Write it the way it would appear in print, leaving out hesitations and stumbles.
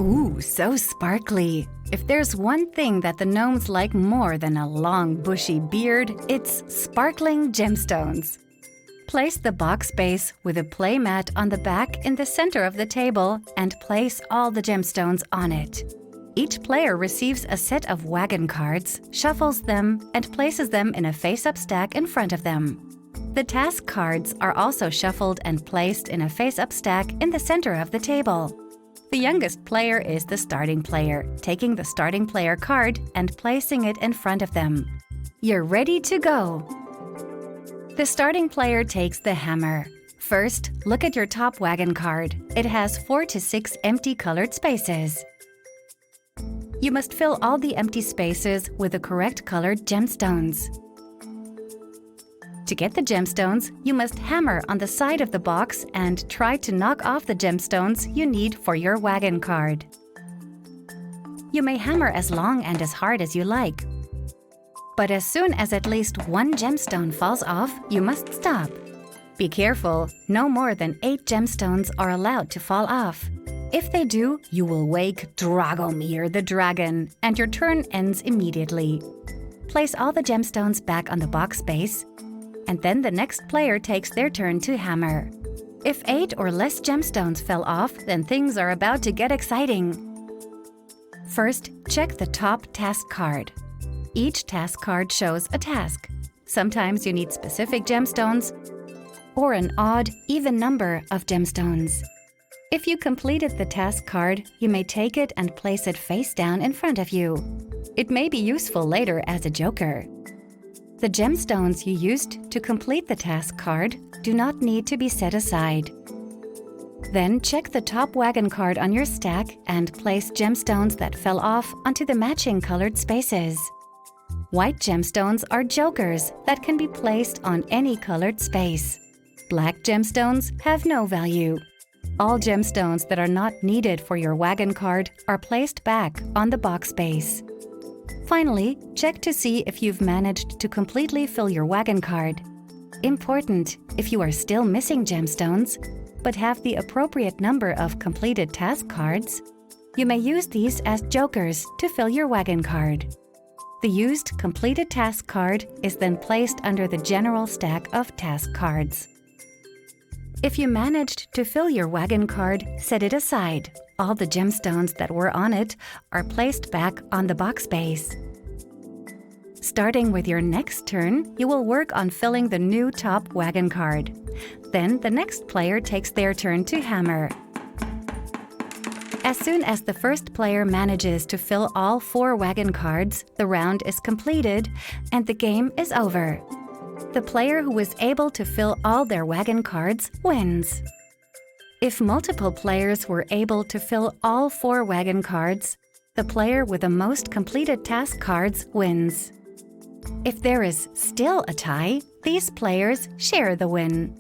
Ooh, so sparkly. If there's one thing that the gnomes like more than a long, bushy beard, it's sparkling gemstones. Place the box base with a play mat on the back in the center of the table and place all the gemstones on it. Each player receives a set of wagon cards, shuffles them, and places them in a face-up stack in front of them. The task cards are also shuffled and placed in a face-up stack in the center of the table. The youngest player is the starting player, taking the starting player card and placing it in front of them. You're ready to go! The starting player takes the hammer. First, look at your top wagon card. It has 4 to 6 empty colored spaces. You must fill all the empty spaces with the correct colored gemstones. To get the gemstones, you must hammer on the side of the box and try to knock off the gemstones you need for your wagon card. You may hammer as long and as hard as you like. But as soon as at least one gemstone falls off, you must stop. Be careful, no more than 8 gemstones are allowed to fall off. If they do, you will wake Dragomir the dragon, and your turn ends immediately. Place all the gemstones back on the box base, and then the next player takes their turn to hammer. If 8 or less gemstones fell off, then things are about to get exciting. First, check the top task card. Each task card shows a task. Sometimes you need specific gemstones or an odd, even number of gemstones. If you completed the task card, you may take it and place it face down in front of you. It may be useful later as a joker. The gemstones you used to complete the task card do not need to be set aside. Then check the top wagon card on your stack and place gemstones that fell off onto the matching colored spaces. White gemstones are jokers that can be placed on any colored space. Black gemstones have no value. All gemstones that are not needed for your wagon card are placed back on the box base. Finally, check to see if you've managed to completely fill your wagon card. Important, if you are still missing gemstones, but have the appropriate number of completed task cards, you may use these as jokers to fill your wagon card. The used completed task card is then placed under the general stack of task cards. If you managed to fill your wagon card, set it aside. All the gemstones that were on it are placed back on the box base. Starting with your next turn, you will work on filling the new top wagon card. Then the next player takes their turn to hammer. As soon as the first player manages to fill all 4 wagon cards, the round is completed and the game is over. The player who is able to fill all their wagon cards wins. If multiple players were able to fill all 4 wagon cards, the player with the most completed task cards wins. If there is still a tie, these players share the win.